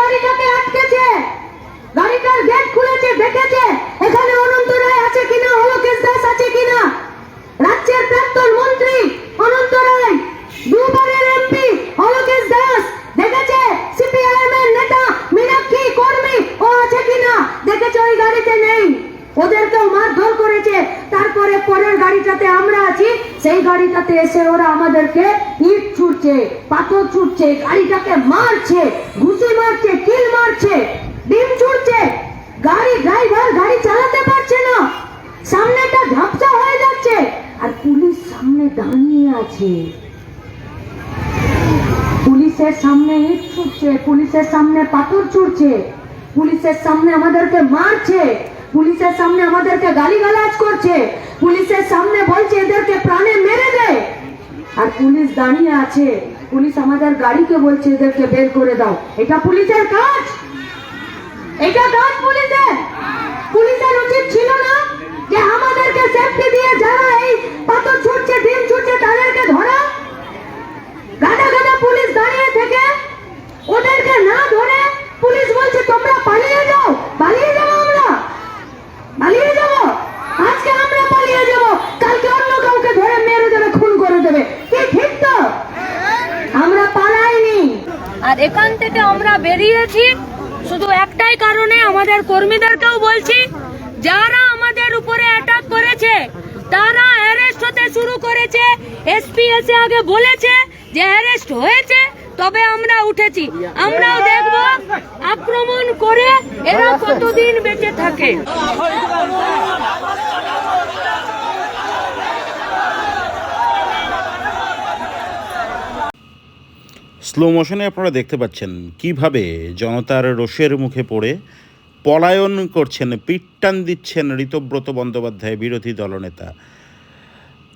গাড়িটাকে আটকেছে, গাড়িটার গেট খুলেছে, দেখেছে এখানে অনন্ত রায় আছে কিনা, অলোকেশ দাস আছে কিনা, রাজ্যের প্রাক্তন মন্ত্রী অনন্ত রায়, দুবারের এমপি অলোকেশ দাস, দেখেছে সিপিআইএম এর নেতা মীনাক্ষী কর্মী ও আছে কিনা, দেখেছে ওই গাড়িতে নেই, ওদেরকেও মারধর করেছে। তারপরে পরের গাড়িটাতে আমরা আছি, সেই গাড়িটাতে এসে ওরা আমাদেরকে ইট ছুটছে, পাথর ছুটছে, গাড়িটাকে মারছে, ঘুষি মারছে, কিল মারছে, ডিম ছুটছে। গাড়ি ড্রাইভার গাড়ি চালাতে পারছে না, সামনেটা ঝাপসা হয়ে যাচ্ছে, আর পুলিশ সামনে দাঁড়িয়ে আছে। পুলিশের সামনে ইট ছুটছে, পুলিশের সামনে পাথর ছুটছে, পুলিশের সামনে আমাদেরকে মারছে, পুলিশের সামনে আমাদেরকে গালিগালাজ করছে, পুলিশের সামনে বলছে এদেরকে প্রাণে মেরে দে, আর পুলিশ দাঁড়িয়ে আছে। পুলিশ আমাদের গাড়িকে বলছে এদেরকে বের করে দাও। এটা পুলিশের কাজ? এটা কাজ পুলিশের? পুলিশের উচিত ছিল না যে আমাদেরকে সেফটি দিয়ে যারা এই পাথর ছুটছে, ডিম ছুটছে, তাদেরকে ধরা? গাদা গাদা পুলিশ দাঁড়িয়ে থেকে ওদেরকে না ধরে পুলিশ বলছে তোমরা পালিয়ে যাও। পালিয়ে যাবো আমরা? পালিয়ে যাবো? আজকে আমরা পালিয়ে যাবো, কালকে অন্য কাউকে ধরে মেরে দেবে, খুন করে দেবে, কি ঠিক তো? আমরা পালাইনি। আর এখান থেকে আমরা বেরিয়েছি শুধু একটাই কারণে, আমাদের কর্মীদেরকেও বলছি যারা আমাদের উপরে অ্যাটাক করেছে তারা অ্যারেস্ট হতে শুরু করেছে। এসপি এসে আগে বলেছে যে অ্যারেস্ট হয়েছে, তবে আমরা উঠেছি। আমরাও দেখব আক্রমণ করে এরা কতদিন বেঁচে থাকে। স্লো মোশনে আপনারা দেখতে পাচ্ছেন কিভাবে জনতার রোষের মুখে পড়ে পলায়ন করছেন, পিটটান দিচ্ছেন ঋতব্রত বন্দ্যোপাধ্যায়, বিরোধী দলনেতা।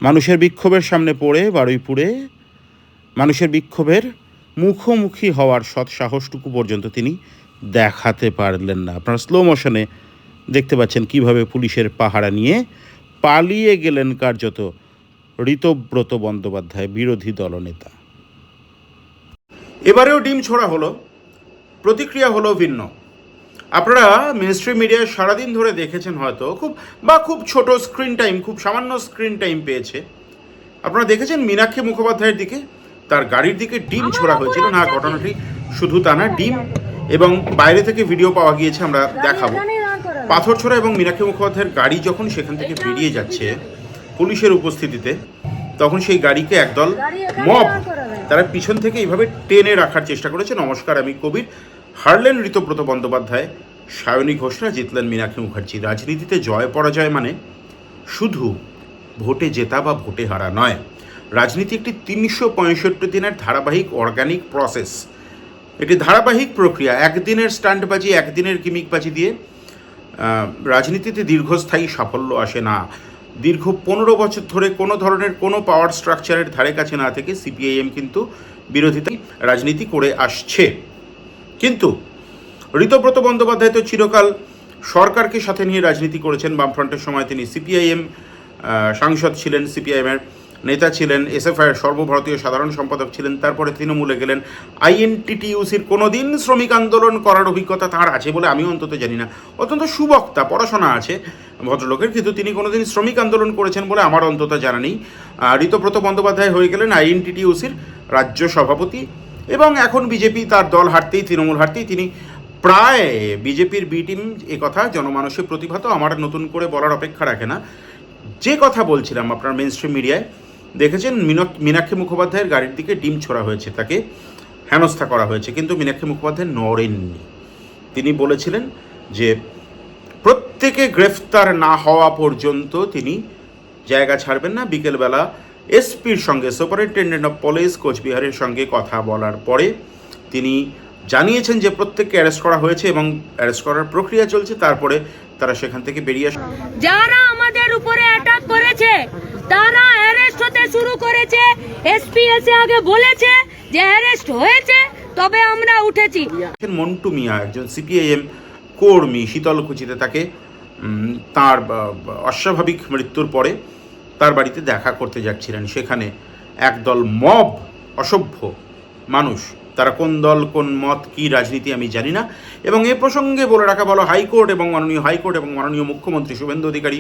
মানুষের বিক্ষোভের সামনে পড়ে বারুইপুরে মানুষের বিক্ষোভের মুখোমুখি হওয়ার সৎ সাহসটুকু পর্যন্ত তিনি দেখাতে পারলেন না। আপনারা স্লো মোশনে দেখতে পাচ্ছেন কিভাবে পুলিশের পাহারা নিয়ে পালিয়ে গেলেন কার্যত ঋতব্রত বন্দ্যোপাধ্যায়, বিরোধী দলনেতা। এবারেও ডিম ছোড়া হলো, প্রতিক্রিয়া হলো ভিন্ন। আপনারা মেইনস্ট্রিম মিডিয়ায় সারাদিন ধরে দেখেছেন হয়তো, খুব ছোট স্ক্রিন টাইম, খুব সামান্য স্ক্রিন টাইম পেয়েছে। আপনারা দেখেছেন মীনাক্ষী মুখোপাধ্যায়ের দিকে, তার গাড়ির দিকে ডিম ছোড়া হয়েছিল। না, ঘটনাটি শুধু তা না, ডিম এবং বাইরে থেকে ভিডিও পাওয়া গিয়েছে, আমরা দেখাবো। পাথর ছোড়া এবং মীনাক্ষী মুখোপাধ্যায়ের গাড়ি যখন সেখান থেকে বেরিয়ে যাচ্ছে পুলিশের উপস্থিতিতে, তখন সেই গাড়িকে একদল মব তারা পিছন থেকে এইভাবে টেনে রাখার চেষ্টা করেছে। নমস্কার, আমি কবির। হারলেন ঋতব্রত বন্দ্যোপাধ্যায়, সায়নী ঘোষরা, জিতলেন মীনাক্ষী মুখার্জি। রাজনীতিতে জয় পরাজয় মানে শুধু ভোটে জেতা বা ভোটে হারা নয়। রাজনীতি একটি ৩৬৫ দিনের ধারাবাহিক অর্গানিক প্রসেস, এটি ধারাবাহিক প্রক্রিয়া। একদিনের স্টান্টবাজি, একদিনের গিমিকবাজি দিয়ে রাজনীতিতে দীর্ঘস্থায়ী সাফল্য আসে না। দীর্ঘ ১৫ বছর ধরে কোনো ধরনের কোনো পাওয়ার স্ট্রাকচারের ধারে কাছে না থেকে সিপিআইএম কিন্তু বিরোধিতা রাজনীতি করে আসছে। কিন্তু ঋতব্রত বন্দ্যোপাধ্যায় তো চিরকাল সরকারকে সাথে নিয়ে রাজনীতি করেছেন। বামফ্রন্টের সময় তিনি সিপিআইএম সাংসদ ছিলেন, সিপিআইএমের নেতা ছিলেন, এসএফআইয়ের সর্বভারতীয় সাধারণ সম্পাদক ছিলেন, তারপরে তৃণমূলে গেলেন। আইএনটিটিইউসির কোনো দিন শ্রমিক আন্দোলন করার অভিজ্ঞতা তাঁর আছে বলে আমি অন্তত জানি না। অত্যন্ত সুবক্তা, পড়াশোনা আছে ভদ্রলোকের, কিন্তু তিনি কোনোদিন শ্রমিক আন্দোলন করেছেন বলে আমার অন্তত জানা নেই। ঋতব্রত বন্দ্যোপাধ্যায় হয়ে গেলেন আইএনটিটিইউসির রাজ্য সভাপতি, এবং এখন বিজেপি তার দল হারতেই, তৃণমূল হারতেই তিনি প্রায় বিজেপির বি টিম। একথা জনমানসের প্রতিভাত আমার নতুন করে বলার অপেক্ষা রাখে না। যে কথা বলছিলাম, আপনার মেইনস্ট্রিম মিডিয়ায় দেখেছেন মীনাক্ষী মুখোপাধ্যায়ের গাড়ির দিকে ডিম ছোড়া হয়েছে, তাকে হেনস্থা করা হয়েছে, কিন্তু মীনাক্ষী মুখোপাধ্যায় নড়েননি। তিনি বলেছিলেন যে প্রত্যেকে গ্রেফতার না হওয়া পর্যন্ত তিনি জায়গা ছাড়বেন না। বিকেলবেলা এসপির সঙ্গে, সুপারিনটেন্ডেন্ট অফ পুলিশ কোচবিহারের সঙ্গে কথা বলার পরে তিনি জানিয়েছেন যে প্রত্যেককে অ্যারেস্ট করা হয়েছে এবং অ্যারেস্ট করার প্রক্রিয়া চলছে। তারপরে তারা সেখান থেকে বেরিয়ে আসে। যারা আমাদের উপরে অ্যাটাক করেছে তারা অ্যারেস্ট হতে শুরু করেছে। এসপি এসে আগে বলেছে যে অ্যারেস্ট হয়েছে, তবে আমরা উঠেছি। মন্টু মিয়া একজন সিপিআইএম কর্মী, শীতলকুচিতে তাকে তার অস্বাভাবিক মৃত্যুর পরে তার বাড়িতে দেখা করতে যাচ্ছিলেন। সেখানে একদল মব, অসভ্য মানুষ তারা কোন দল, কোন মত, কি রাজনীতি আমি জানি না। এবং এ প্রসঙ্গে বলে রাখা ভালো, হাইকোর্ট এবং মাননীয় মুখ্যমন্ত্রী শুভেন্দু অধিকারী,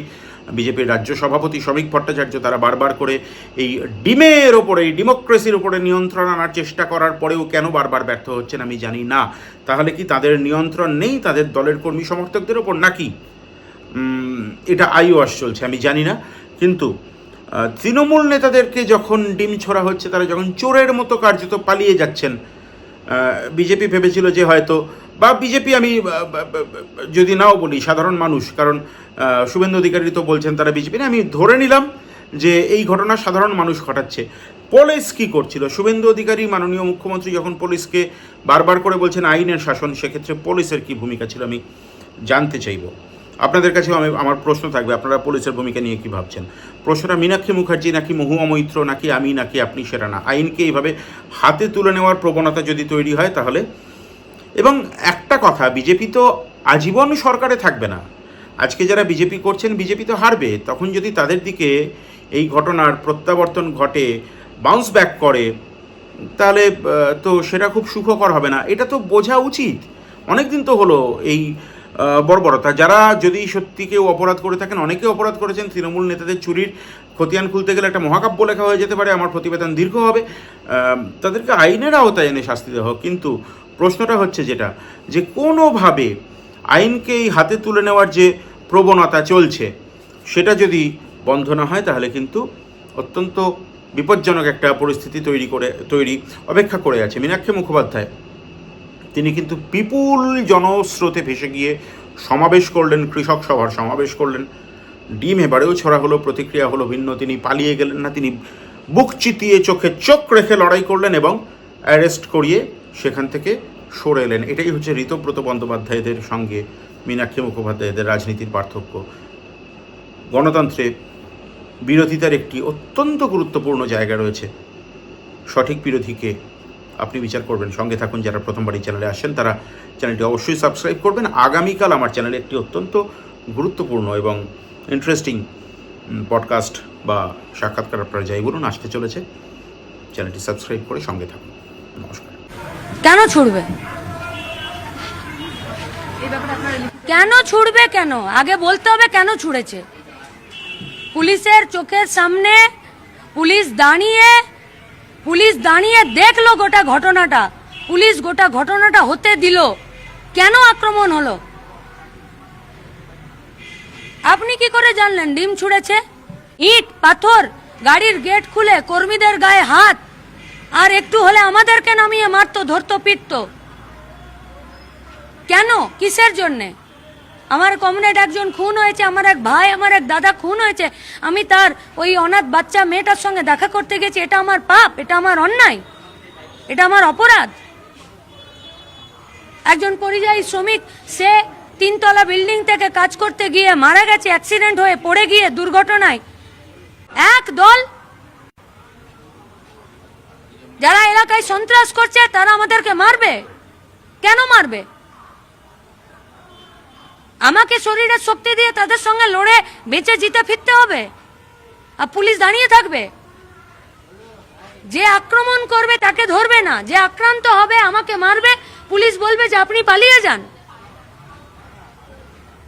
বিজেপির রাজ্য সভাপতি শ্রমিক ভট্টাচার্য, তারা বারবার করে এই ডিমের ওপরে, এই ডেমোক্রেসির ওপরে নিয়ন্ত্রণ আনার চেষ্টা করার পরেও কেন বারবার ব্যর্থ হচ্ছেন আমি জানি না। তাহলে কি তাদের নিয়ন্ত্রণ নেই তাদের দলের কর্মী সমর্থকদের ওপর, নাকি এটা আইওয়াশ চলছে আমি জানি না। কিন্তু তৃণমূল নেতাদেরকে যখন ডিম ছোড়া হচ্ছে, তারা যখন চোরের মতো কার্যত পালিয়ে যাচ্ছেন, বিজেপি ভেবেছিল যে হয়তো, বা বিজেপি আমি যদি নাও বলি সাধারণ মানুষ, কারণ শুভেন্দু অধিকারী তো বলছেন তারা বিজেপি না, আমি ধরে নিলাম যে এই ঘটনা সাধারণ মানুষ ঘটাচ্ছে। পুলিশ কী করছিল? শুভেন্দু অধিকারী মাননীয় মুখ্যমন্ত্রী যখন পুলিশকে বারবার করে বলছেন আইনের শাসন, সেক্ষেত্রে পুলিশের কী ভূমিকা ছিল আমি জানতে চাইব। আপনাদের কাছেও আমার প্রশ্ন থাকবে, আপনারা পুলিশের ভূমিকা নিয়ে কী ভাবছেন? প্রশ্নটা মীনাক্ষী মুখার্জি নাকি মহুয়া মৈত্র নাকি আমি নাকি আপনি, সেটা না, আইনকে এইভাবে হাতে তুলে নেওয়ার প্রবণতা যদি তৈরি হয় তাহলে। এবং একটা কথা, বিজেপি তো আজীবন সরকারে থাকবে না। আজকে যারা বিজেপি করছেন, বিজেপি তো হারবে। তখন যদি তাদের দিকে এই ঘটনার প্রত্যাবর্তন ঘটে, বাউন্স ব্যাক করে, তাহলে তো সেটা খুব সুখকর হবে না। এটা তো বোঝা উচিত। অনেক দিন তো হলো এই বর্বরতা। যারা যদি সত্যি কেউ অপরাধ করে থাকেন, অনেকে অপরাধ করেছেন, তৃণমূল নেতাদের চুরির খতিয়ান খুলতে গেলে একটা মহাকাব্য লেখা হয়ে যেতে পারে, আমার প্রতিবেদন দীর্ঘ হবে, তাদেরকে আইনের আওতায় এনে শাস্তি দেওয়া হোক। কিন্তু প্রশ্নটা হচ্ছে যেটা, যে কোনোভাবে আইনকে এই হাতে তুলে নেওয়ার যে প্রবণতা চলছে, সেটা যদি বন্ধ না হয় তাহলে কিন্তু অত্যন্ত বিপজ্জনক একটা পরিস্থিতি তৈরি অপেক্ষা করে আছে। মীনাক্ষী মুখোপাধ্যায় তিনি কিন্তু বিপুল জনস্রোতে ভেসে গিয়ে সমাবেশ করলেন, কৃষক সভার সমাবেশ করলেন। ডিম এবারেও ছড়া হলো, প্রতিক্রিয়া হলো ভিন্ন। তিনি পালিয়ে গেলেন না, তিনি বুক চিতিয়ে চোখে চোখ রেখে লড়াই করলেন এবং অ্যারেস্ট করিয়ে সেখান থেকে সরে এলেন। এটাই হচ্ছে ঋতব্রত বন্দ্যোপাধ্যায়দের সঙ্গে মীনাক্ষী মুখোপাধ্যায়দের রাজনীতির পার্থক্য। গণতন্ত্রে বিরোধিতার একটি অত্যন্ত গুরুত্বপূর্ণ জায়গা রয়েছে। সঠিক বিরোধীকে আপনি বিচার করবেন। সঙ্গে থাকুন। যারা প্রথমবার এই চ্যানেলে আসেন তারা চ্যানেলটি অবশ্যই সাবস্ক্রাইব করবেন। আগামীকাল আমার চ্যানেলে একটি অত্যন্ত গুরুত্বপূর্ণ এবং ইন্টারেস্টিং পডকাস্ট বা সাক্ষাৎকার, আপনারা যাই বলুন, আসতে চলেছে। চ্যানেলটি সাবস্ক্রাইব করে সঙ্গে থাকুন। নমস্কার। কেন ছুড়বে? কেন ছুড়বে? কেন আগে বলতে হবে কেন ছুড়েছে। পুলিশের চোখের সামনে পুলিশ দাঁড়িয়ে দেখলো গোটা ঘটনাটা, পুলিশ গোটা ঘটনাটা হতে দিল, কেন আক্রমণ হলো? আপনি কি করে জানলেন ডিম ছুঁড়েছে? ইট পাথর, গাড়ির গেট খুলে কর্মীদের গায়ে হাত, আর একটু হলে আমাদেরকে নামিয়ে মারতো, ধরতো, পিটতো। কেন? কিসের জন্যে? আমার কমরেড একজন খুন হয়েছে, আমার এক ভাই, আমার এক দাদা খুন হয়েছে, আমি তার ওই অনাথ বাচ্চা মেয়েটার সঙ্গে দেখা করতে গেছি, এটা আমার পাপ, এটা আমার অন্যায়, এটা আমার অপরাধ। একজন পরিযায়ী শ্রমিক, সে 3 তলা বিল্ডিং থেকে কাজ করতে গিয়ে মারা গেছে, অ্যাক্সিডেন্ট হয়ে পড়ে গিয়ে দুর্ঘটনায়। এক দল যারা এলাকায় সন্ত্রাস করছে তারা আমাদেরকে মারবে। কেন মারবে? আমাকে শরীরের শক্তি দিয়ে তাদের সঙ্গে লড়ে বেঁচে জিতে ফিরতে হবে, আর পুলিশ দাঁড়িয়ে থাকবে? যে আক্রমণ করবে তাকে ধরবে না, যে আক্রান্ত হবে আমাকে মারবে, পুলিশ বলবে যে আপনি পালিয়ে যান।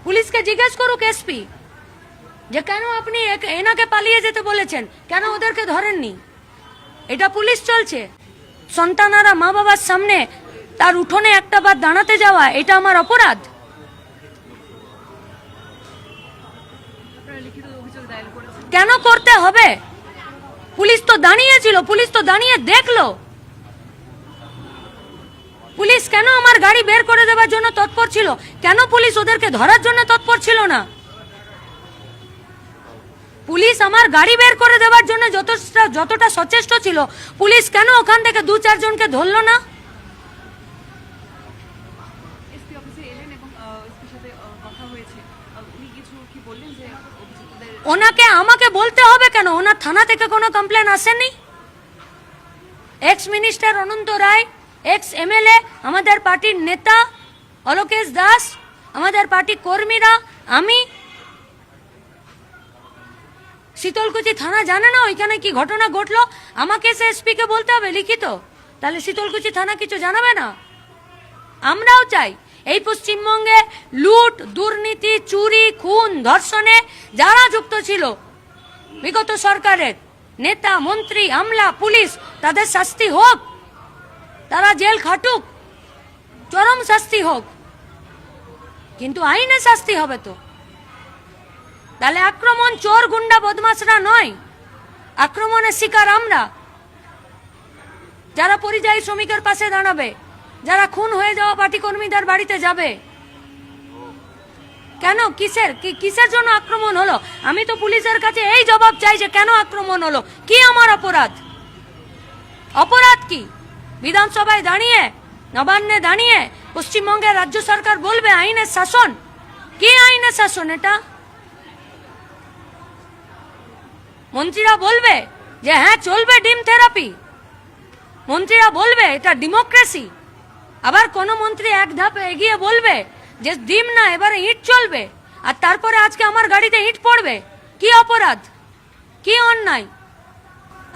পুলিশকে জিজ্ঞেস করুক এসপি যে কেন আপনি এনাকে পালিয়ে যেতে বলেছেন, কেন ওদেরকে ধরেননি। এটা পুলিশ চলছে। সন্তানারা মা বাবার সামনে তার উঠোনে একটা বার দাঁড়াতে যাওয়া, এটা আমার অপরাধ। কেন করতে হবে? পুলিশ তো দাঁড়িয়েছিল, পুলিশ তো দাঁড়িয়ে দেখলো। পুলিশ কেন আমার গাড়ি বের করে দেওয়ার জন্য তৎপর ছিল? কেন পুলিশ ওদেরকে ধরার জন্য তৎপর ছিল না? পুলিশ আমার গাড়ি বের করে দেওয়ার জন্য যতটা সচেষ্ট ছিল, পুলিশ কেন ওখান থেকে 2-4 জনকে ধরলো না? ওনাকে আমাকে বলতে হবে কেন? ওনার থানা থেকে কোনো কমপ্লেন আসেনি? এক্স মিনিস্টার অনন্ত রায়, এক্স এমএলএ, আমাদের পার্টির নেতা অলোকেশ দাস, আমাদের পার্টি কর্মীরা, আমি, শীতলকুচি থানা জানে না ওইখানে কি ঘটনা ঘটলো? আমাকে সে এসপি কে বলতে হবে লিখিত? তাহলে শীতলকুচি থানা কিছু জানাবে না? আমরাও চাই এই পশ্চিমবঙ্গে লুট, দুর্নীতি, চুরি, খুন, ধর্ষণে যারা যুক্ত ছিল বিগত সরকারের নেতা, মন্ত্রী, আমলা, পুলিশ, তাদের শাস্তি হোক, তারা জেল খাটুক, চরম শাস্তি হোক, কিন্তু আইনে শাস্তি হবে তো। তাহলে আক্রমণ চোর, গুন্ডা, বদমাশরা নয়, আক্রমণের শিকার আমরা, যারা পরিযায়ী শ্রমিকের পাশে দাঁড়াবে, যারা খুন হয়ে যাওয়া পার্টি কর্মীদের বাড়িতে যাবে। কেন, কিসের জন্য আক্রমণ হলো? আমি তো পুলিশের কাছে এই জবাব চাই যে কেন আক্রমণ হলো, কি আমার অপরাধ কি? বিধানসভায় দাঁড়িয়ে, নবান্নে দাঁড়িয়ে পশ্চিমবঙ্গের রাজ্য সরকার বলবে আইনের শাসন। কি আইনের শাসন এটা? মন্ত্রীরা বলবে যে হ্যাঁ চলবে ডিম থেরাপি, মন্ত্রীরা বলবে এটা ডেমোক্রেসি। আবার কোন মন্ত্রী এক ধাপ এগিয়ে বলবে যে ডিম না, এবারে ইট চলবে, আর তারপরে আজকে আমার গাড়িতে ইট পড়বে। কি অপরাধ, কি অন্যায়?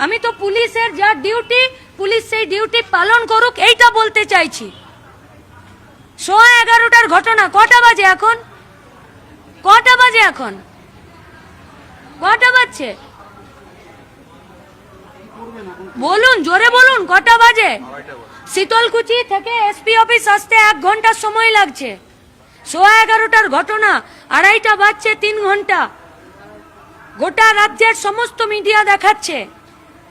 আমি তো পুলিশের যা ডিউটি, পুলিশ সেই ডিউটি পালন করুক, এইটা বলতে চাইছি। 11:15টার ঘটনা, কটা বাজে এখন? কটা বাজছে? বলুন, জোরে বলুন, কটা বাজে? শীতলকুচি থেকে এসপি অফিস আসতে 1 ঘন্টা সময় লাগছে। 11:15টার ঘটনা, 2:30 বাজছে, 3 ঘন্টা। গোটা রাজ্যের সমস্ত মিডিয়া দেখাচ্ছে,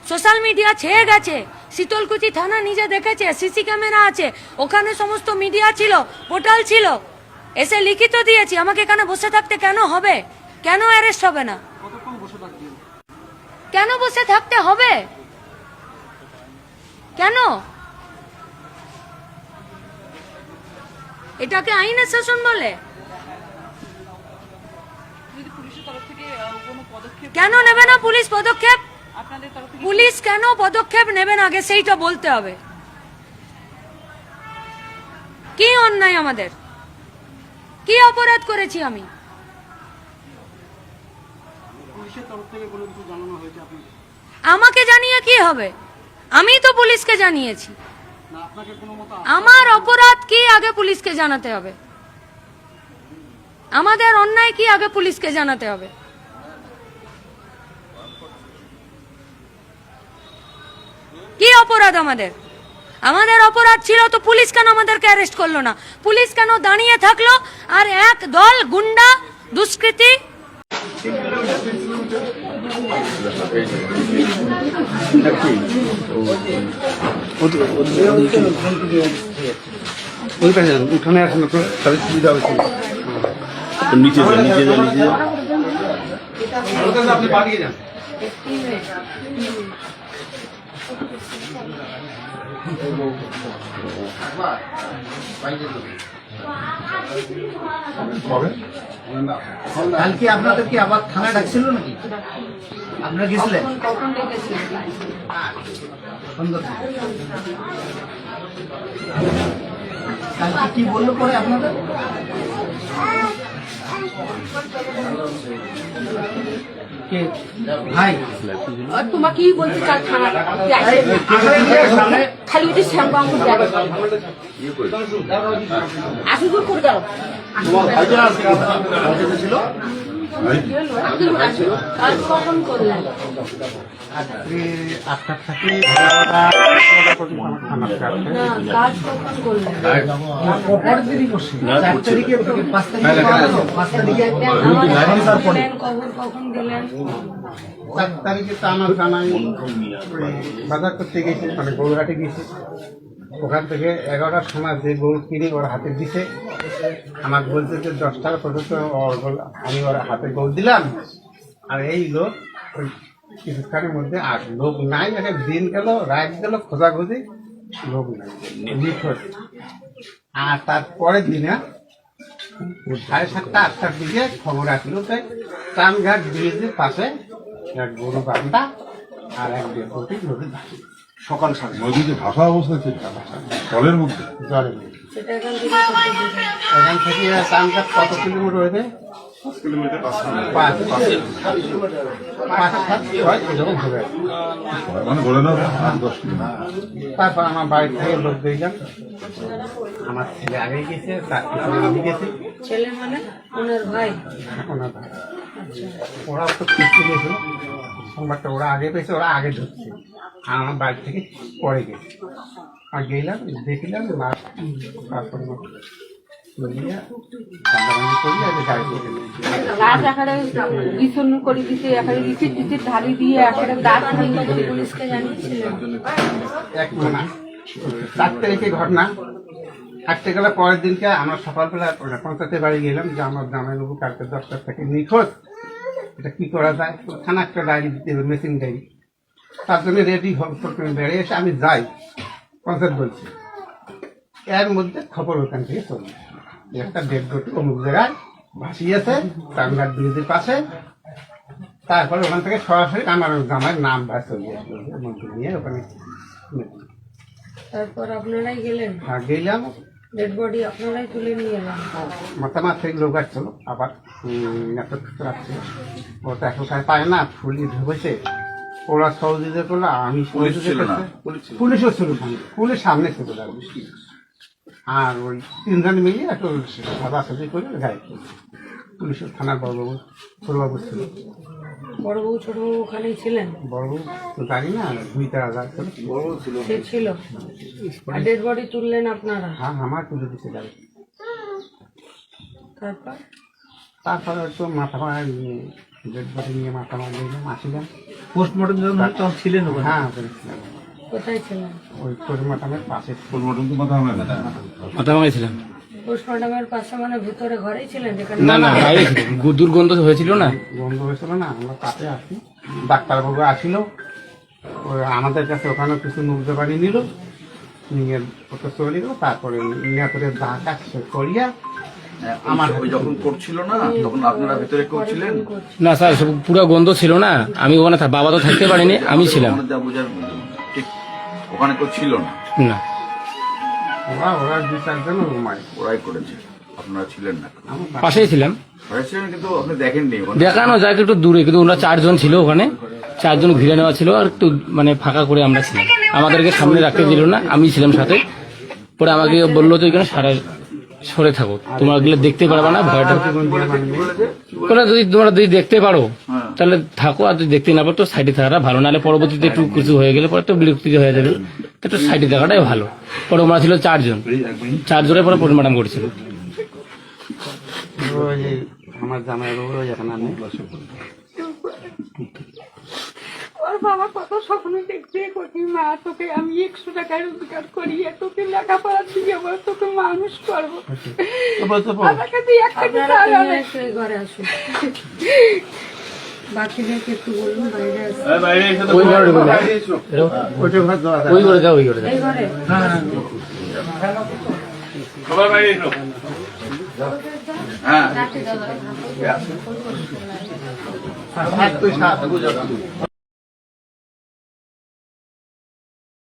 সোশ্যাল মিডিয়া ছেয়ে গেছে। শীতলকুচি থানা নিজে দেখেছে, সিসি ক্যামেরা আছে, ওখানে সমস্ত মিডিয়া ছিল, পোর্টাল ছিল, এসে লিখিত দিয়েছি। আমাকে এখানে বসে থাকতে কেন হবে? কেন অ্যারেস্ট হবে না? কেন বসে থাকতে হবে? কেন? এটাকে আইনের শাসন বলে? কেন নেবে না পুলিশ পদক্ষেপ? পুলিশ কেন পদক্ষেপ নেবে না আগে সেইটা বলতে হবে। কি অন্যায় আমাদের, কি অপরাধ করেছি আমি? আমাকে জানিয়ে কি হবে? আমি তো পুলিশকে জানিয়েছি। আমার অপরাধ কি আগে পুলিশকে জানাতে হবে, আমাদের অন্যায় কি আগে পুলিশকে জানাতে হবে। কি অপরাধ আমাদের? আমাদের অপরাধ ছিল তো পুলিশ কেন আমাদেরকে অ্যারেস্ট করলো না? পুলিশ কেন দাঁড়িয়ে থাকলো আর এক দল গুন্ডা, দুষ্কৃতী উঠানে আসেন তো, তাহলে সুবিধা হচ্ছে। নিচে আপনি পাঠিয়ে যান। কালকে আপনাদের কি আবার থানা ডাকছিল নাকি? আপনারা গেছিলেন? কালকে কি বললো পরে আপনাদের? ভাই তোমাকেই বলতে চাই, থানা খালি উঠে শ্যাম্পা আসুন করে দাও। ছিল কখন করলেন? রাত্রি 8টা থেকে 11টা কাজ কখন করলেন? পরের দিনই করছি। 4 তারিখে 5 তারিখে 5 তারিখে কখন দিলেন? 4 তারিখে তো আমার থানায় বাজার করতে গেছে, মানে গৌরহাটে গেছে। ওখান থেকে 11টার সময় যে গরু কিনে ওর হাতে দিছে, আমাকে বলছে যে 10 টাকা পর্যন্ত আমি ওর হাতে গরু দিলাম। আর এই লোক ওই কিছুক্ষণের মধ্যে আর লোক নাই, একটা দিন গেল, রাত গেল, খোঁজাখুঁজি, লোক নাই, নিখোঁজ। আর তারপরের দিনে 7:30 8টার দিকে খবর আসলো যে চানঘাট ব্রিজের পাশে এক গরু বান্ধা আর এক ডেপুটি নদী ভাসি। সকাল 7:30 নদীতে ভাষা অবস্থা ঠিক জলের মধ্যে জ্বরে এখান থেকে চানঘাট কত কিলোমিটার হয়েছে? পাঁচ সাত ছয় এরকম হবে। মানে ধরে নাও 8-10 কিলোমিটার। তারপর আমার বাড়ি থেকে লোক দিলাম, আমার ছেলে আগে গেছে, তার পিছনে আমি গেছি। ছেলে মানে ওনার ভাই? ওনার ভাই। ওরা তো পিছিয়ে গেছিল, সংবাদটা ওরা আগে পেয়েছে, ওরা আগে ঢুকছে, আর আমার বাড়ি থেকে পরে গেছে। আর গেলাম, দেখলাম লাশ তারপর পুলিশকে জানিয়েছিলেন? 4 তারিখে ঘটনা। হাঁটতে গেলে পরের দিনকে আমরা সকালবেলা পঞ্চায়েতের বাড়ি গেলাম যে আমার জামাইবাবু কালকে 10টার থেকে নিখোঁজ, এটা কি করা যায়? থানা একটা ডায়েরি দিতে হবে, মেশিন ডায়েরি। তার জন্য রেডি বেড়ে এসে আমি যাই, পঞ্চায়েত বলছি। এর মধ্যে খবর ওখান থেকে চলে একটা ডেড বডি অমুক জায়গায় ভাসিয়েছে টাঙ্গার ব্রিজের পাশে। তারপরে ওখান থেকে সরাসরি আমার জামাইয়ের নাম ভাই চলে আসলো, মন্ত্রী নিয়ে ওখানে তারপর আপনারাই গেলেন? হ্যাঁ গেলাম। ডেড বডি আপনারাই তুলে নিয়ে এলেন? মাথা থেকে লোক আসছিল, আবার আসছিল, ও তো এখনকার পায় না, ফুলি ঢুকেছে। ওরা সহযোগিতা করলো, আমি সহযোগিতা করছি। পুলিশও ছিল সামনে, পুলিশ সামনে ছিল দাঁড়িয়ে। আর ওই 3 জন মিলিয়ে একটু সাদাসাদি করে গায়ে পুলিশের থানার বড়বাবু ছোটবাবু ছিল। বড়বাবু ছোটবাবু ওখানেই ছিলেন? বড়বাবু তো জানি না, 2-4 হাজার ছিল। সে ছিল। আর ডেড বডি তুললেন আপনারা? হ্যাঁ, আমার তুলে দিতে গাড়ি। তারপরে তো মাথা মারা ডেড বডি নিয়ে মাথা মারা দিলাম, আসিলাম। পোস্টমর্টম যখন তখন ছিলেন ওখানে? হ্যাঁ, ওখানে ছিলাম। কোথায় ছিলেন? ওই পোস্টমর্টমের পাশে। পোস্টমর্টম তো মাথা ভাঙা না। মাথা ভাঙাইছিলাম। পোস্টমর্টমের পাশে মানে ভিতরে ঘরেই ছিলেন যেখানে? না না, বাইরে দুর্গন্ধ হয়েছিল না, বন্ধ হয়েছিল না, আমরা পাশে আসি। ডাক্তারবাবু আসিল, ওই আমাদের কাছে ওখানে কিছু নুবজে বাড়ি নিল, নিয়ে ওটা চলে গেল। তারপরে নেতরে দা কাজ করিয়া আমার ওই যখন করছিল না তখন আপনারা ভেতরে করছিলেন? না স্যার, সব পুরো গন্ধ ছিল না। আমি ওখানে বাবা তো থাকতে পারিনি, আমি ছিলাম। যা বোঝার ঠিক ওখানে কেউ ছিল না? না, ওরা 2-4 জন ঘুমায়। ওরাই করেছে, আপনারা ছিলেন না? পাশেই ছিলাম। হয়েছিলেন কিন্তু আপনি দেখেননি? দেখানো যায় একটু দূরে, কিন্তু ওরা 4 জন ছিল ওখানে, 4 জন ঘিরে নেওয়া ছিল, আর একটু মানে ফাঁকা করে আমরা ছিলাম। আমাদেরকে সামনে রাখতে দিল না, আমি ছিলাম সাথে। পরে আমাকে বললো তো এখানে সরে থাকো, তোমরা গেলে দেখতে পারবে না, ভয়টা। যদি তোমরা যদি দেখতে পারো তাহলে থাকো, আর যদি দেখতে না পারো তো সাইডে থাকাটা ভালো, নাহলে পরবর্তীতে একটু কিছু হয়ে গেলে পরে তো বিরক্তি হয়ে যাবে, তো একটু সাইডে থাকাটাই ভালো। পরে ওরা ছিল 4 জন, 4 জনের পরে পোস্টমর্টম করেছিল। ওই যে আমার জামাইবাবু এখানে আমি ওর বাবা কত স্বপ্ন দেখতে করি, মা তোকে আমি 100 টাকা রোজগার করি, তোকে লেখাপড়া দিয়ে তোকে মানুষ করবো, আমাকে দিয়ে একটা আপনারা সেই ঘরে আসুন। বাকিদেরকে একটু বলুন বাইরে আসুন। ওই ঘরে ঢুকো, ওইটা ঘর দেওয়া যায়। ওই ঘরে যাও, ওই ঘরে যাও। এই ঘরে? হ্যাঁ, তুই সাথে